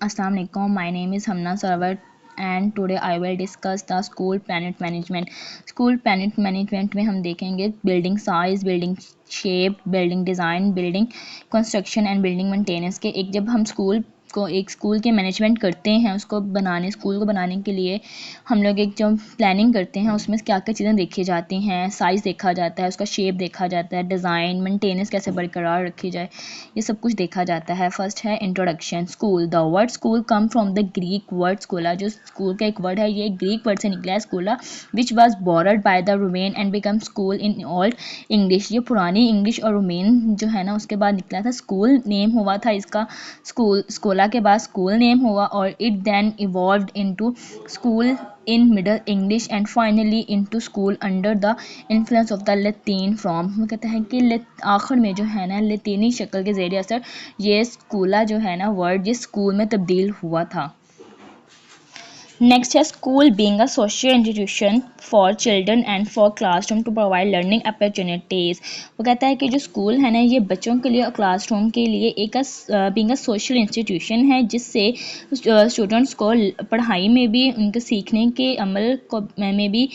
Assalamu alaikum. My name is Hamna Sarwar and today I will discuss the school planet management. School planet management में हम देखेंगे building size, building shape, building design, building construction and building maintenance के एक जब हम एक school के management करते हैं स्कूल को बनाने के लिए हम लोग एक जब प्लानिंग करते हैं उसमें क्या क्या चीज़ें देखी जाती हैं, साइज़ देखा जाता है, उसका शेप देखा जाता है, डिज़ाइन मेंटेनेंस कैसे बरकरार रखी जाए, ये सब कुछ देखा जाता है। फर्स्ट है introduction. School, the word school come from the Greek word स्कूला, जो स्कूल का एक वर्ड है ये ग्रीक वर्ड से निकला है स्कूला, which was borrowed by the Roman and become school in Old English. ये पुरानी इंग्लिश और रोमेन जो है ना उसके बाद निकला था, स्कूल नेम हुआ था इसका, स्कूला के बाद स्कूल नेम हुआ और it then evolved into school in Middle English and finally into school under the influence of the Latin form। वो कहता है कि आखिर में जो है ना लतीनी शक्ल के ज़रिए असर ये स्कूला जो है ना वर्ड ये स्कूल में तब्दील हुआ था। नेक्स्ट है school being a social institution for children and for classroom to provide learning opportunities. वो कहता है कि जो स्कूल है ना ये बच्चों के लिए और क्लासरूम के लिए एक बीइंग अ सोशल इंस्टीट्यूशन है जिससे स्टूडेंट्स को पढ़ाई में भी उनके सीखने के अमल को में भी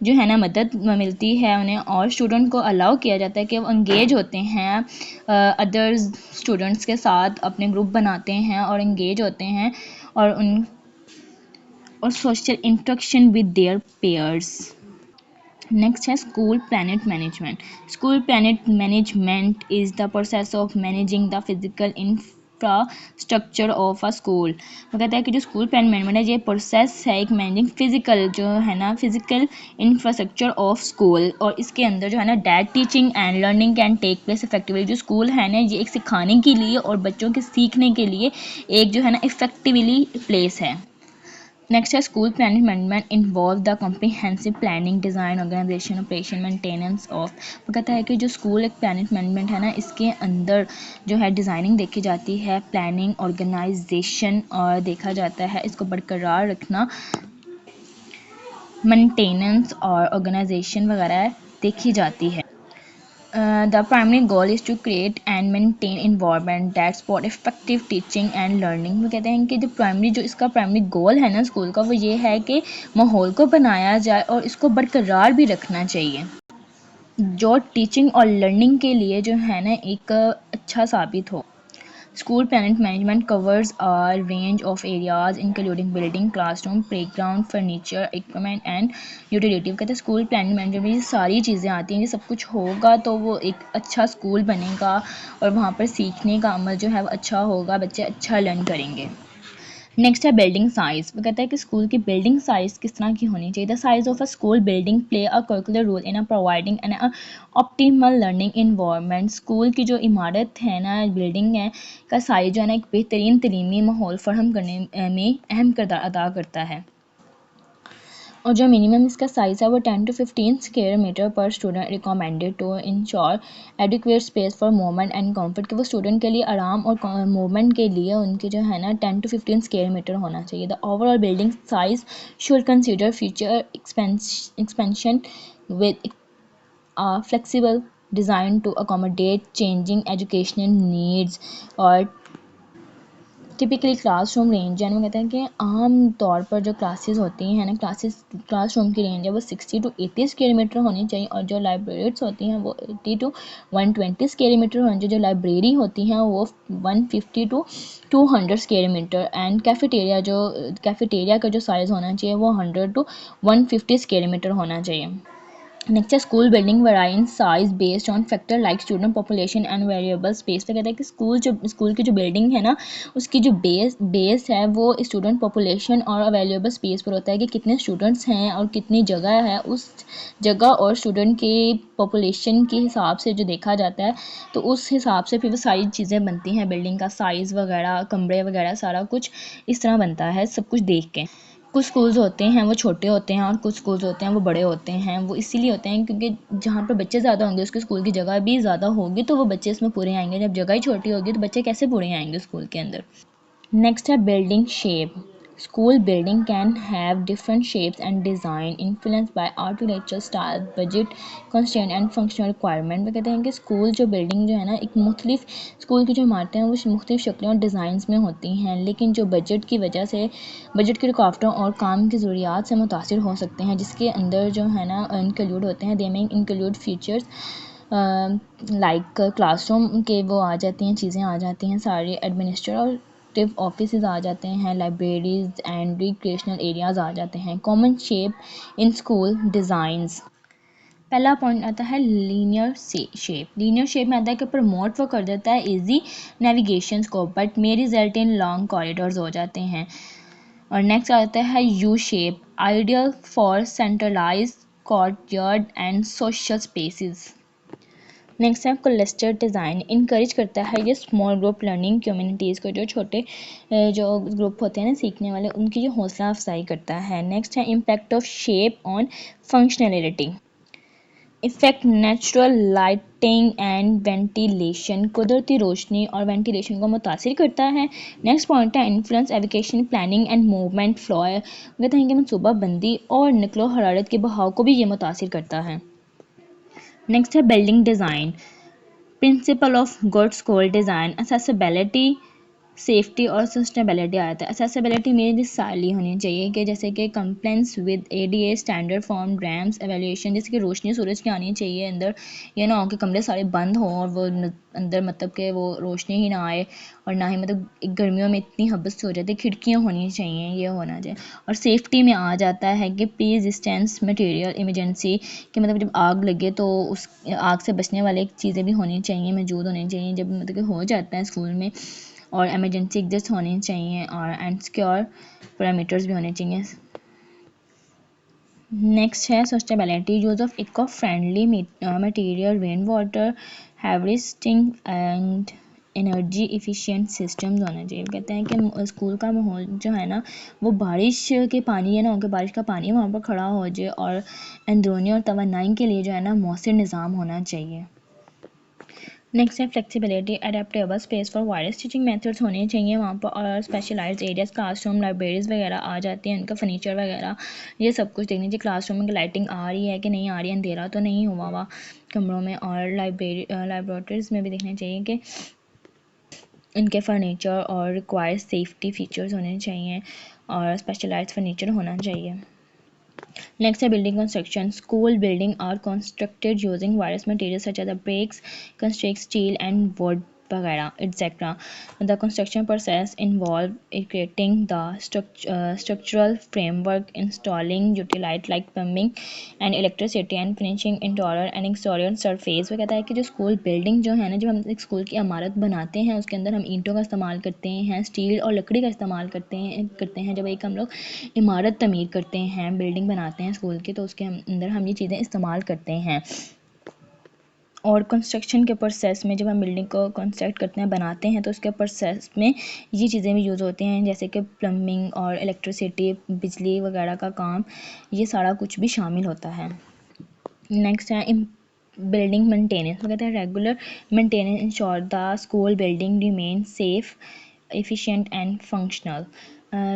जो है ना मदद मिलती है उन्हें, और स्टूडेंट को अलाउ किया जाता है कि वो इंगेज होते हैं अदर स्टूडेंट्स के साथ, अपने ग्रुप बनाते हैं और इंगेज होते हैं और social interaction with their peers. Next है school plant management. School plant management is the process of managing the physical infrastructure of a school. वो कहता है कि जो स्कूल प्लान मैनेजमेंट है ये प्रोसेस है एक मैनेजिंग फिजिकल जो है ना फिजिकल इंफ्रास्ट्रक्चर ऑफ स्कूल, और इसके अंदर जो है ना that teaching and learning can take place effectively. जो स्कूल है ना ये एक सिखाने के लिए और बच्चों के सीखने के लिए एक जो है ना इफेक्टिवली प्लेस है। नेक्स्ट है school planning management involve the comprehensive planning, design, organisation, operation, maintenance of. वो कहता है कि जो स्कूल एक प्लानिंग मैनेजमेंट है ना इसके अंदर जो है डिज़ाइनिंग देखी जाती है, प्लानिंग, ऑर्गेनाइजेशन और देखा जाता है, इसको बरकरार रखना, मेंटेनेंस और ऑर्गेनाइजेशन वगैरह देखी जाती है। The primary goal is to create and maintain environment that support effective teaching and learning। वो कहते हैं कि जो प्राइमरी जो इसका प्राइमरी गोल है ना स्कूल का वो ये है कि माहौल को बनाया जाए और इसको बरकरार भी रखना चाहिए जो टीचिंग और लर्निंग के लिए जो है ना एक अच्छा साबित हो। School planet management covers a range of areas including building, classroom, playground, furniture, equipment and utility। कहते हैं स्कूल प्लानिंग मैनेजमेंट में ये सारी चीज़ें आती हैं, ये सब कुछ होगा तो वो एक अच्छा स्कूल बनेगा और वहाँ पर सीखने का अमल जो है वो अच्छा होगा, बच्चे अच्छा लर्न करेंगे। नेक्स्ट है बिल्डिंग साइज़। वो कहता है कि स्कूल की बिल्डिंग साइज़ किस तरह की होनी चाहिए। The size of a school building play a curricular role in providing an optimal learning environment. School की जो इमारत है ना बिल्डिंग है का साइज़ जो है ना एक बेहतरीन तलीमी माहौल फराहम करने में अहम किरदार अदा करता है, और जो मिनिमम इसका साइज़ है वो 10 to 15 स्क्वायर मीटर पर student recommended to ensure adequate space for movement and comfort. कि वो स्टूडेंट के लिए आराम और मूवमेंट के लिए उनके जो है ना 10 to 15 स्क्वायर मीटर होना चाहिए। The overall building size should consider future expansion with flexible design to accommodate changing educational needs. और टिपिकली क्लासरूम रेंज यानी वो कहते हैं कि आम तौर पर जो क्लासेस होती हैं ना क्लासरूम की रेंज है वो 60 to 80 स्क्वायर मीटर होनी चाहिए, और जो लाइब्रेरीज होती हैं वो 80 to 120 स्क्वायर मीटर होनी चाहिए। जो लाइब्रेरी होती हैं वो 150 to 200 square metre, and cafeteria का जो साइज़ होना चाहिए वो 100 to 150 स्क्वायर मीटर होना चाहिए। नेक्स्ट है school building वेराई in size based on factor like student population and variable space. तो कहता है कि स्कूल की जो बिल्डिंग है ना उसकी जो बेस है वो स्टूडेंट पॉपुलेशन और अवेलेबल स्पेस पर होता है कि कितने स्टूडेंट्स हैं और कितनी जगह है, उस जगह और स्टूडेंट के पॉपुलेशन के हिसाब से जो देखा जाता है तो उस हिसाब से फिर वो सारी चीज़ें बनती हैं, बिल्डिंग का साइज़ वगैरह, कमरे वगैरह, सारा कुछ इस तरह बनता है सब कुछ देख के। कुछ स्कूल्स होते हैं वो छोटे होते हैं और कुछ स्कूल्स होते हैं वो बड़े होते हैं। वो इसीलिए होते हैं क्योंकि जहाँ पर बच्चे ज़्यादा होंगे उसके स्कूल की जगह भी ज़्यादा होगी तो वो बच्चे इसमें पूरे आएंगे, जब जगह ही छोटी होगी तो बच्चे कैसे पूरे आएंगे स्कूल के अंदर। नेक्स्ट है building shape. School building can have different shapes and design influenced by architectural style, budget constraint and functional requirement। वो कहते हैं कि स्कूल जो बिल्डिंग जो है ना, एक मुख्तलिफ स्कूल की जो इमारतें हैं वो मुख्तलिफ शक्लों और डिज़ाइंस में होती हैं, लेकिन जो बजट की वजह से बजट की रुकावटों और काम की ज़रूरियात से मुतासिर हो सकते हैं, जिसके अंदर जो है ना इंक्लूड होते हैं। दे में इंक्लूड फीचर्स लाइक क्लासरूम के वो आ जाती हैं, चीज़ें आ जाती हैं, सारे एडमिनिस्ट्रेटिव ऑफिस आ जाते हैं, लाइब्रेरीज एंड रिक्रिएशनल एरियाज़ आ जाते हैं। Common shape in school designs. पहला पॉइंट आता है लीनियर शेप। लीनियर शेप में आता है कि प्रमोट वो कर देता है इजी नेविगेशन को, but may result in long corridors हो जाते हैं। और नेक्स्ट आता है U shape, ideal for centralize courtyard and social spaces. Next है क्लस्टर डिज़ाइन, इनकरेज करता है ये स्मॉल ग्रुप लर्निंग कम्युनिटीज़ को, जो छोटे जो ग्रुप होते हैं ना सीखने वाले, उनकी जो हौसला अफजाई करता है। नेक्स्ट है impact of shape on functionality, effect natural lighting and ventilation, कुदरती रोशनी और वेंटिलेशन को मुतासिर करता है। नेक्स्ट पॉइंट है influence education planning and movement flow, कहते हैं कि मनसूबा बंदी और नकलो हरारत के बहाव को भी ये मुतासिर करता है। नेक्स्ट है building design, principle of good school design, accessibility, safety और सस्टेनेबिलिटी आता है। असेसिबिलिटी में साली होनी चाहिए कि जैसे कि complaints with ADA standard form ramps evaluation, जैसे कि रोशनी सूरज की आनी चाहिए अंदर, ये ना हो कि कमरे सारे बंद हों और वो अंदर मतलब कि वो रोशनी ही ना आए, और ना ही मतलब गर्मियों में इतनी हबस हो जाती है, खिड़कियाँ होनी चाहिए, ये होना चाहिए। और सेफ्टी में आ जाता है कि प्री रेजिस्टेंस मटेरियल, इमरजेंसी कि मतलब जब आग लगे तो उस आग से बचने वाले चीज़ें भी होनी चाहिए, मौजूद होनी चाहिए जब मतलब कि हो जाता है स्कूल में, और एमरजेंसी एग्जिस्ट होनी चाहिए, और एंड सिक्योर पैरामीटर्स भी होने चाहिए। नेक्स्ट है sustainability, use of eco friendly material, rain water harvesting and energy efficient systems होना चाहिए। कहते हैं कि स्कूल का माहौल जो है ना वो बारिश के पानी है ना, कि बारिश का पानी वहाँ पर खड़ा हो जाए, और अंदरूनी और तवानाई के लिए जो है ना मौसर निज़ाम होना चाहिए। नेक्स्ट है flexibility, adaptable space for virus teaching methods होने चाहिए वहाँ पर, और स्पेशलाइज्ड एरियाज, क्लासरूम लाइब्रेरीज वगैरह आ जाती हैं, उनका फर्नीचर वगैरह ये सब कुछ देखनी चाहिए। क्लासरूम में लाइटिंग आ रही है कि नहीं आ रही है, अंधेरा तो नहीं हुआ हुआ कमरों में, और लाइब्रेटरीज में भी देखना चाहिए कि इनके फर्नीचर और रिक्वायर्ड सेफ्टी फीचर्स होने चाहिए, और स्पेशलाइज्ड फर्नीचर होना चाहिए। Next है building construction. School building are constructed using various materials such as the bricks, construct steel and wood वगैरह etc. The construction process involve creating the structural framework, installing utilities like plumbing and electricity and finishing interior and exterior surface। वो कहता है कि जो school building जो है ना, जब हम एक स्कूल की इमारत बनाते हैं उसके अंदर हम ईंटों का इस्तेमाल करते हैं, स्टील और लकड़ी का इस्तेमाल करते हैं जब एक हम लोग इमारत तमीर करते हैं, बिल्डिंग बनाते हैं स्कूल की, तो उसके अंदर हम ये चीज़ें इस्तेमाल करते हैं। और कंस्ट्रक्शन के प्रोसेस में जब हम बिल्डिंग को कंस्ट्रक्ट करते हैं, बनाते हैं, तो उसके प्रोसेस में ये चीज़ें भी यूज़ होती हैं, जैसे कि प्लम्बिंग और इलेक्ट्रिसिटी, बिजली वगैरह का काम, ये सारा कुछ भी शामिल होता है। नेक्स्ट है बिल्डिंग मेंटेनेंस, वो कहते हैं regular maintenance ensure the school building remain safe efficient and functional.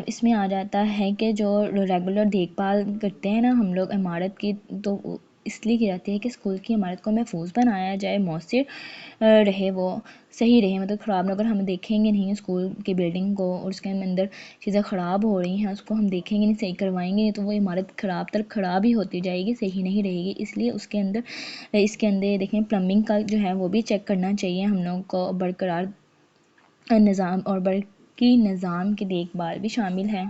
इसमें आ जाता है कि जो रेगुलर देखभाल करते हैं ना हम लोग इमारत की, तो इसलिए की जाती है कि स्कूल की इमारत को महफूज बनाया जाए, मौसर रहे, वो सही रहे, मतलब ख़राब ना, अगर हम देखेंगे नहीं स्कूल की बिल्डिंग को और उसके अंदर चीज़ें ख़राब हो रही हैं, उसको हम देखेंगे नहीं, सही करवाएंगे नहीं, तो वो इमारत ख़राब ही होती जाएगी, सही नहीं रहेगी। इसलिए उसके अंदर इसके अंदर देखें प्लम्बिंग का जो है वो भी चेक करना चाहिए हम लोग को, बरकरार निज़ाम और बल्कि निज़ाम की देखभाल भी शामिल है।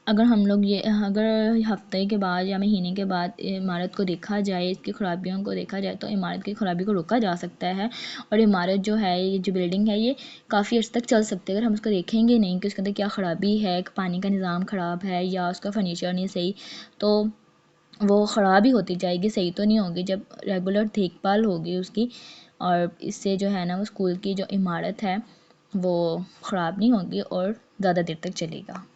अगर हम लोग अगर हफ्ते के बाद या महीने के बाद इमारत को देखा जाए, इसकी ख़राबियों को देखा जाए, तो इमारत की ख़राबी को रोका जा सकता है, और इमारत जो है, ये जो बिल्डिंग है, ये काफ़ी अर्स तक चल सकती है। अगर हम उसको देखेंगे नहीं कि उसके अंदर क्या ख़राबी है, पानी का निज़ाम ख़राब है या उसका फर्नीचर नहीं सही, तो वो ख़राब ही होती जाएगी, सही तो नहीं होगी। जब रेगुलर देखभाल होगी उसकी, और इससे जो है ना वो स्कूल की जो इमारत है वो ख़राब नहीं होगी और ज़्यादा देर तक चलेगा।